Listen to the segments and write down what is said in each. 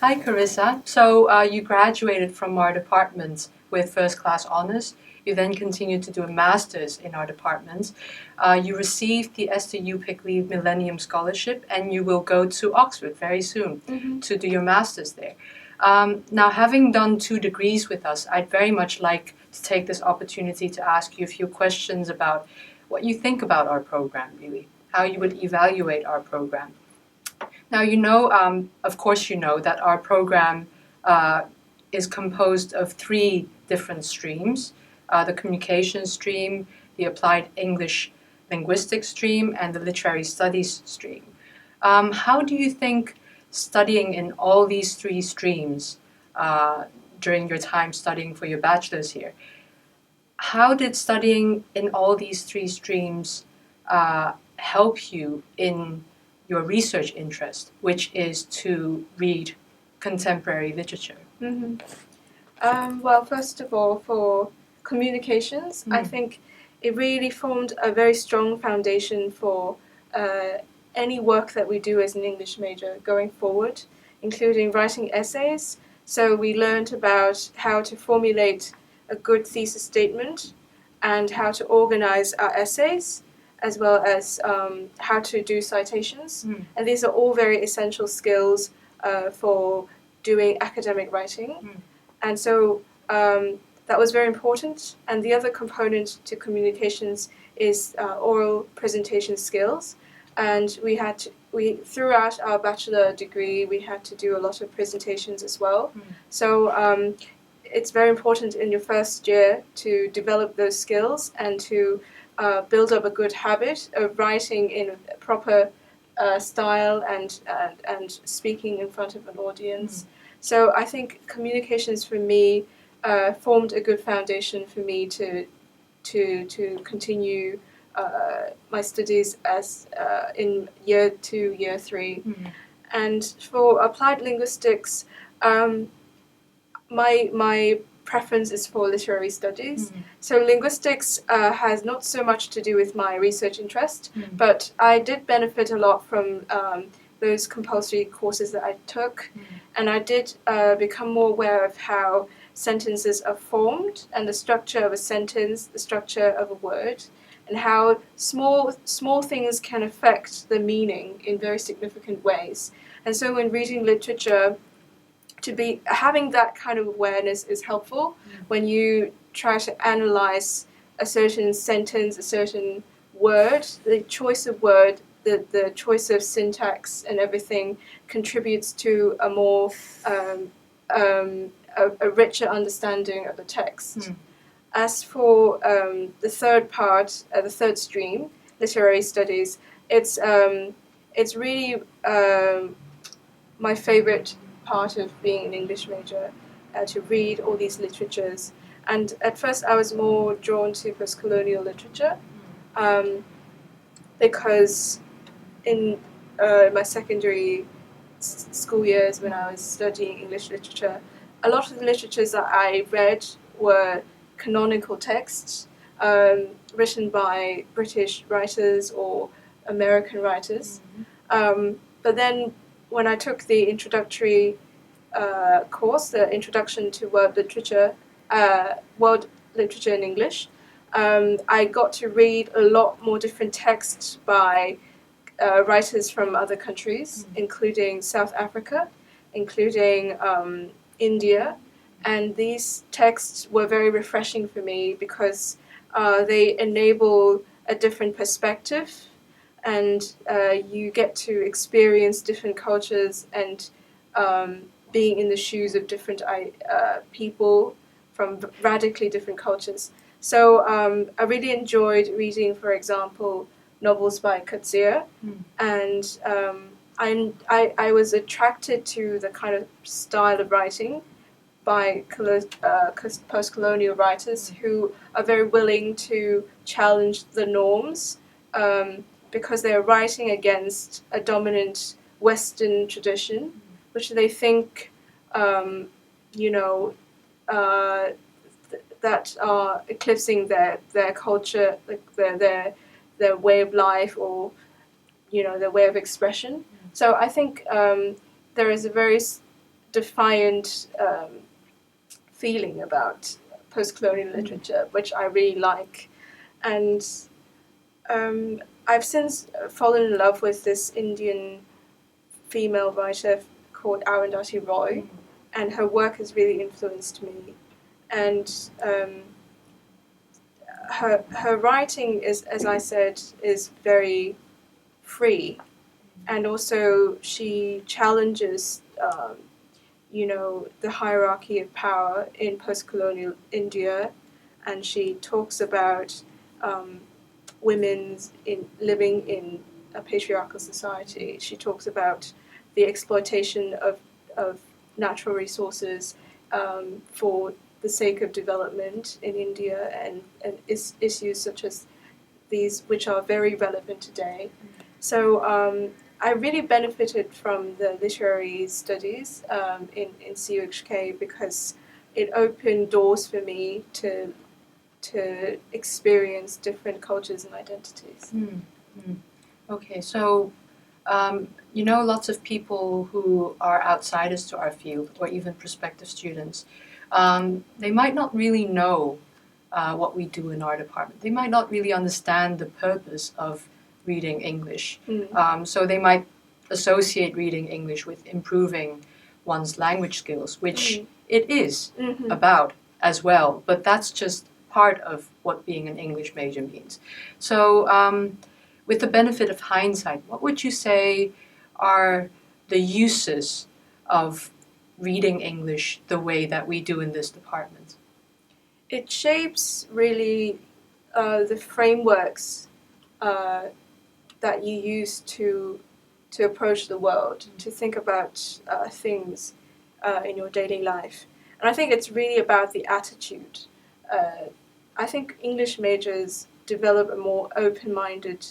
Hi, Carissa. So you graduated from our department with first class honors. You then continued to do a master's in our department. You received the CUHK Millennium Scholarship, and you will go to Oxford very soon to do your master's there. Now, having done 2 degrees with us, I'd very much like to take this opportunity to ask you a few questions about what you think about our program, really, how you would evaluate our program. Now, of course, you know that our program is composed of 3 different streams, the communication stream, the applied English linguistics stream, and the literary studies stream. How do you think studying in all these 3 streams during your time studying for your bachelor's here, how did studying in all these 3 streams help you in your research interest, which is to read contemporary literature? Well, first of all, for communications, I think it really formed a very strong foundation for any work that we do as an English major going forward, including writing essays. So we learned about how to formulate a good thesis statement and how to organize our essays, as well as how to do citations. And these are all very essential skills for doing academic writing. And so that was very important. And the other component to communications is oral presentation skills. And throughout our bachelor degree, we had to do a lot of presentations as well. So it's very important in your first year to develop those skills and to build up a good habit of writing in a proper style and speaking in front of an audience. So I think communications for me formed a good foundation for me to continue my studies as in year 2, year 3. And for applied linguistics, my preference is for literary studies. So linguistics has not so much to do with my research interest, but I did benefit a lot from those compulsory courses that I took, and I did become more aware of how sentences are formed and the structure of a sentence, the structure of a word, and how small things can affect the meaning in very significant ways. And so when reading literature, having that kind of awareness is helpful when you try to analyze a certain sentence, a certain word. The choice of word, the choice of syntax and everything contributes to a more a richer understanding of the text. As for the third part, the third stream, literary studies, it's really my favorite part of being an English major, to read all these literatures. And at first I was more drawn to post-colonial literature because in my secondary school years when I was studying English literature, a lot of the literatures that I read were canonical texts written by British writers or American writers. But then when I took the introductory course, the Introduction to World Literature in English, I got to read a lot more different texts by writers from other countries, including South Africa, including India. And these texts were very refreshing for me because they enable a different perspective, and you get to experience different cultures and being in the shoes of different people from radically different cultures. So I really enjoyed reading, for example, novels by Coetzee, and I was attracted to the kind of style of writing by post-colonial writers who are very willing to challenge the norms because they're writing against a dominant Western tradition, which they think, that are eclipsing their culture, like their way of life, or their way of expression. So I think there is a very defiant feeling about post-colonial literature, which I really like. And I've since fallen in love with this Indian female writer called Arundhati Roy, and her work has really influenced me. And her writing is, as I said, is very free, and also she challenges, the hierarchy of power in post-colonial India, and she talks about women living in a patriarchal society. She talks about the exploitation of natural resources for the sake of development in India, and issues such as these, which are very relevant today. So I really benefited from the literary studies in CUHK because it opened doors for me to experience different cultures and identities. Okay, so lots of people who are outsiders to our field, or even prospective students, they might not really know what we do in our department. They might not really understand the purpose of reading English. So they might associate reading English with improving one's language skills, which it is about as well, but that's just part of what being an English major means. So with the benefit of hindsight, what would you say are the uses of reading English the way that we do in this department? It shapes really the frameworks that you use to approach the world, to think about things in your daily life. And I think it's really about the attitude. I think English majors develop a more open-minded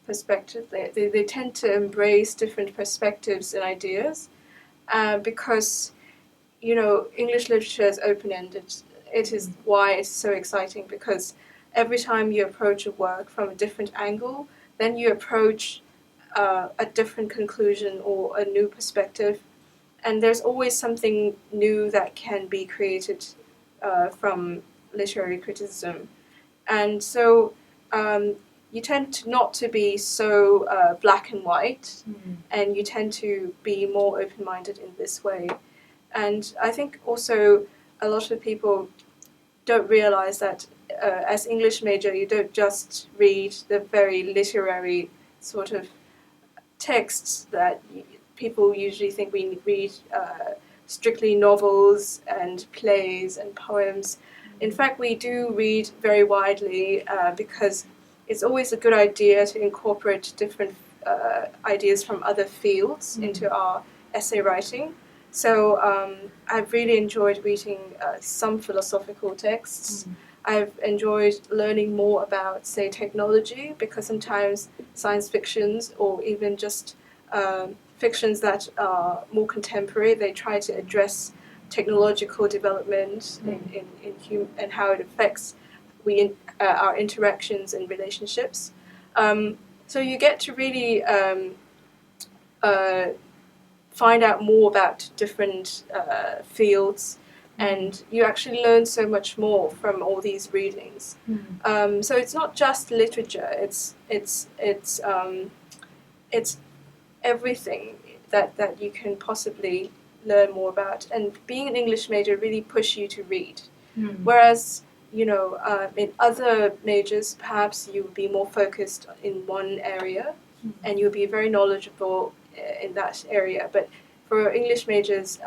perspective. They tend to embrace different perspectives and ideas because, English literature is open-ended. It is why it's so exciting, because every time you approach a work from a different angle, then you approach a different conclusion or a new perspective. And there's always something new that can be created from literary criticism. And so you tend not to be so black and white, and you tend to be more open-minded in this way. And I think also a lot of people don't realize that as English major, you don't just read the very literary sort of texts that people usually think we read, strictly novels and plays and poems. In fact, we do read very widely because it's always a good idea to incorporate different ideas from other fields into our essay writing. So I've really enjoyed reading some philosophical texts. I've enjoyed learning more about, say, technology, because sometimes science fictions, or even just fictions that are more contemporary, they try to address technological development and how it affects our interactions and relationships. So you get to really find out more about different fields, and you actually learn so much more from all these readings. So it's not just literature; it's everything that you can possibly learn more about. And being an English major really pushes you to read, whereas in other majors perhaps you would be more focused in one area, and you'll be very knowledgeable in that area. But for English majors,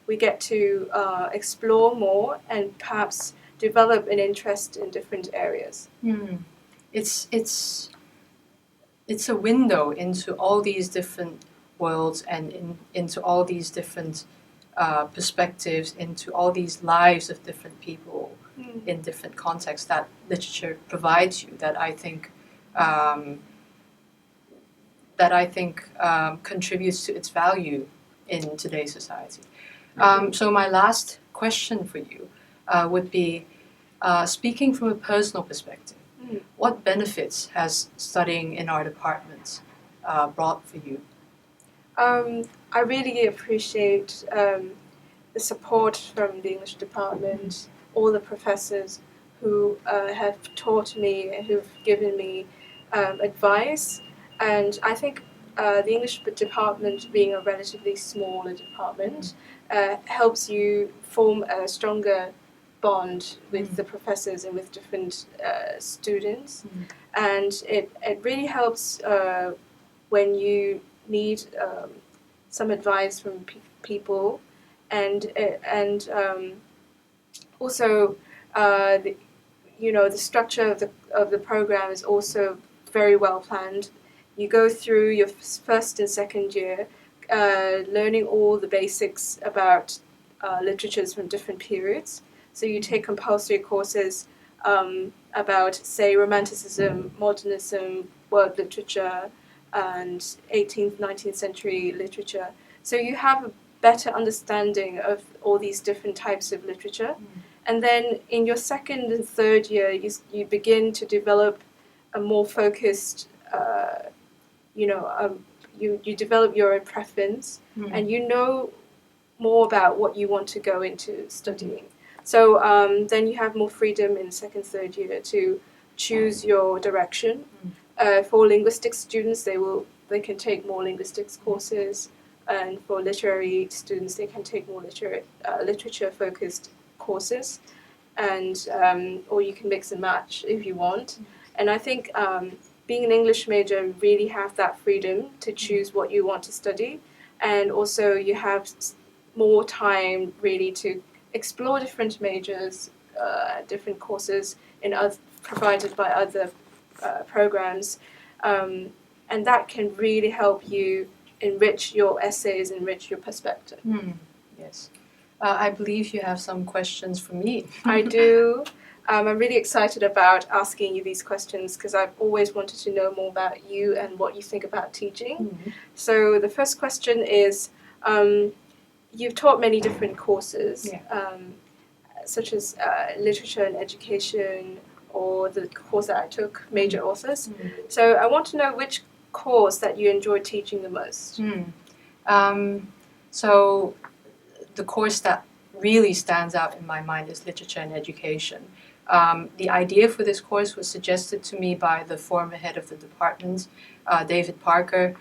we get to explore more and perhaps develop an interest in different areas. It's a window into all these different worlds, and into all these different perspectives, into all these lives of different people in different contexts that literature provides you, that I think contributes to its value in today's society. So my last question for you would be, speaking from a personal perspective, what benefits has studying in our department brought for you? I really appreciate the support from the English department, all the professors who have taught me, who've given me advice. And I think the English department, being a relatively smaller department, helps you form a stronger bond with the professors and with different students. And it really helps when you need some advice from people, and also the structure of the program is also very well planned. You go through your first and second year learning all the basics about literatures from different periods. So you take compulsory courses about, say, Romanticism, Modernism, world literature, and 18th, 19th century literature. So you have a better understanding of all these different types of literature. And then in your second and third year, you begin to develop a more focused, you develop your own preference, and you know more about what you want to go into studying. So then you have more freedom in second, third year to choose your direction. For linguistics students, they can take more linguistics courses, and for literary students, they can take more literature-focused courses, and or you can mix and match if you want. And I think being an English major, really have that freedom to choose what you want to study, and also you have more time really to explore different majors, different courses provided by other programs, and that can really help you enrich your essays, enrich your perspective. Yes. I believe you have some questions for me. I do. I'm really excited about asking you these questions because I've always wanted to know more about you and what you think about teaching. So the first question is, you've taught many different courses, such as literature and education, or the course that I took, major authors. So I want to know which course that you enjoyed teaching the most. So the course that really stands out in my mind is literature and education. The idea for this course was suggested to me by the former head of the department, David Parker,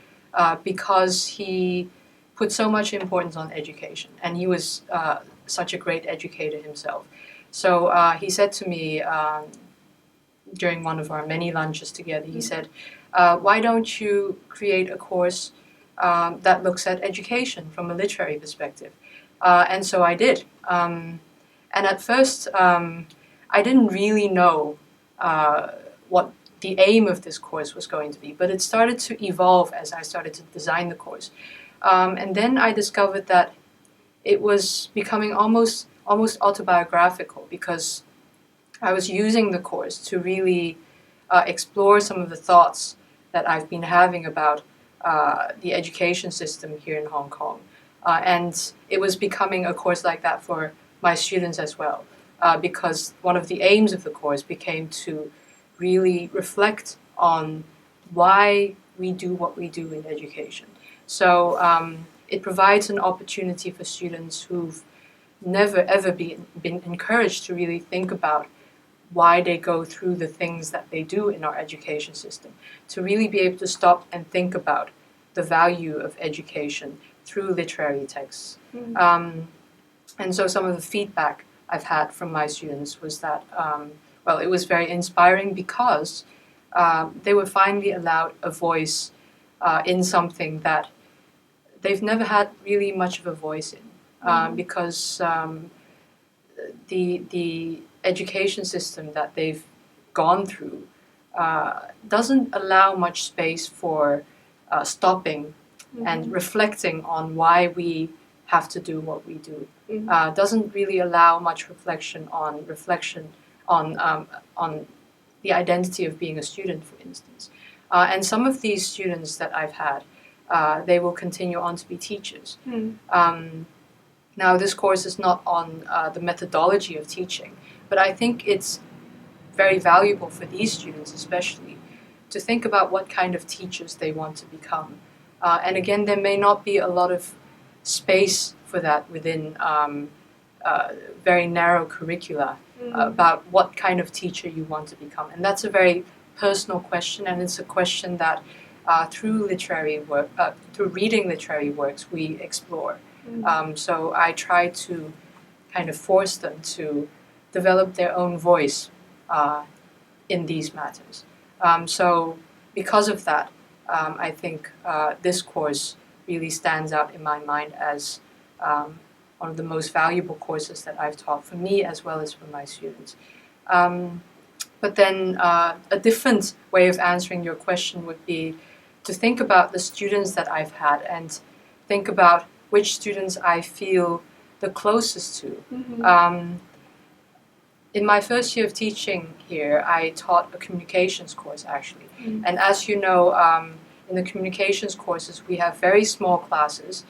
because he put so much importance on education, and he was such a great educator himself. So he said to me during one of our many lunches together, he said, why don't you create a course that looks at education from a literary perspective? And so I did. And at first, I didn't really know what the aim of this course was going to be, but it started to evolve as I started to design the course. And then I discovered that it was becoming almost autobiographical, because I was using the course to really explore some of the thoughts that I've been having about the education system here in Hong Kong. And it was becoming a course like that for my students as well, because one of the aims of the course became to really reflect on why we do what we do in education. So it provides an opportunity for students who've never ever been encouraged to really think about why they go through the things that they do in our education system, to really be able to stop and think about the value of education through literary texts. And so some of the feedback I've had from my students was that, it was very inspiring, because they were finally allowed a voice in something that they've never had really much of a voice in, because the education system that they've gone through doesn't allow much space for stopping and reflecting on why we have to do what we do. Doesn't really allow much reflection on the identity of being a student, for instance. And some of these students that I've had, they will continue on to be teachers. Now, this course is not on the methodology of teaching, but I think it's very valuable for these students especially to think about what kind of teachers they want to become. And again, there may not be a lot of space for that within very narrow curricula about what kind of teacher you want to become. And that's a very personal question, and it's a question that through literary work, through reading literary works, we explore. So I try to kind of force them to develop their own voice in these matters. So because of that, I think this course really stands out in my mind as one of the most valuable courses that I've taught for me as well as for my students. But then a different way of answering your question would be to think about the students that I've had and think about which students I feel the closest to. In my first year of teaching here, I taught a communications course actually. And as you know, in the communications courses, we have very small classes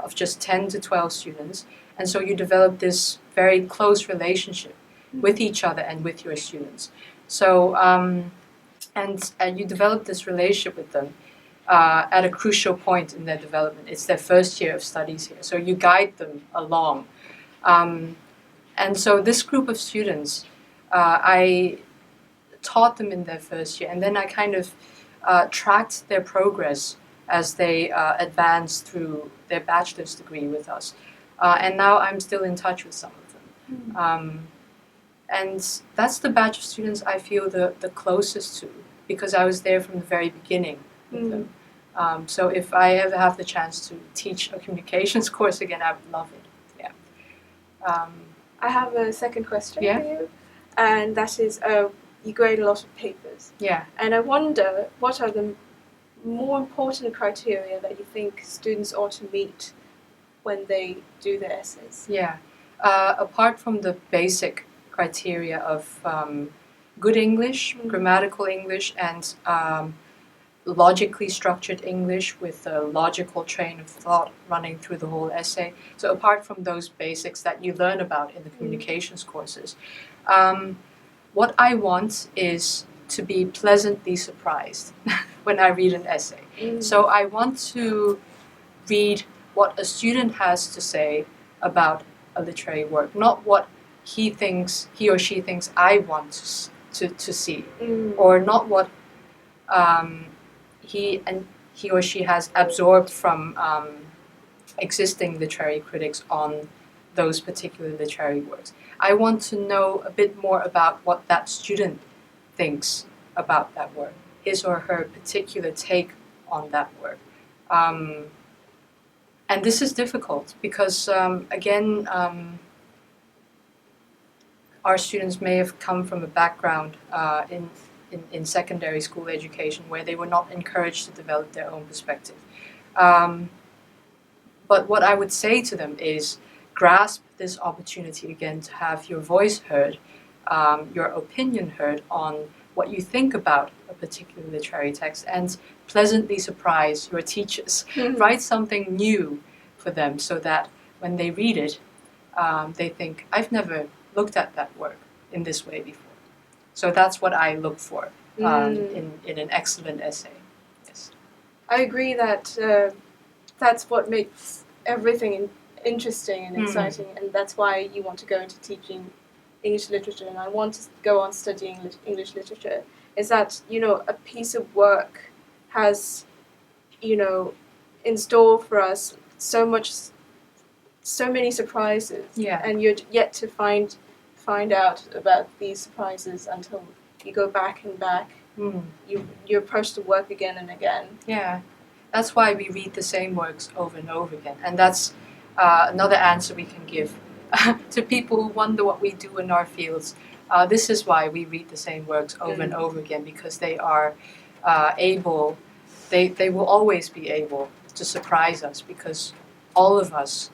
of just 10 to 12 students. And so you develop this very close relationship with each other and with your students. So, and you develop this relationship with them at a crucial point in their development. It's their first year of studies here. So you guide them along. And so this group of students, I taught them in their first year, and then I kind of tracked their progress as they advanced through their bachelor's degree with us. And now I'm still in touch with some of them. And that's the batch of students I feel the closest to, because I was there from the very beginning with them. So if I ever have the chance to teach a communications course again, I would love it. Yeah. I have a second question Yeah. for you, and that is, you grade a lot of papers. Yeah. And I wonder, what are the more important criteria that you think students ought to meet when they do their essays? Yeah. Apart from the basic criteria of good English, grammatical English, and logically structured English with a logical train of thought running through the whole essay. So apart from those basics that you learn about in the communications courses, what I want is to be pleasantly surprised when I read an essay. So I want to read what a student has to say about a literary work, not what he or she thinks I want to see, or not what he or she has absorbed from existing literary critics on those particular literary works. I want to know a bit more about what that student thinks about that work, his or her particular take on that work. And this is difficult because, again, our students may have come from a background in secondary school education where they were not encouraged to develop their own perspective. But what I would say to them is grasp this opportunity again to have your voice heard, your opinion heard on what you think about a particular literary text, and pleasantly surprise your teachers. Write something new for them so that when they read it, they think, I've never looked at that work in this way before. So that's what I look for in an excellent essay. Yes. I agree that that's what makes everything interesting and exciting, and that's why you want to go into teaching English literature, and I want to go on studying English literature, is that, a piece of work has, in store for us so many surprises, and you're yet to find out about these surprises until you go back and back. You approach the work again and again. Yeah, that's why we read the same works over and over again, and that's another answer we can give to people who wonder what we do in our fields. This is why we read the same works over and over again, because they are able, they will always be able to surprise us, because all of us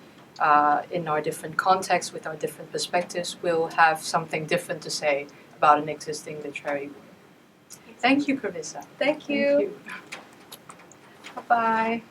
in our different contexts, with our different perspectives, will have something different to say about an existing literary work. Thank you, Carissa. Thank you. Bye-bye.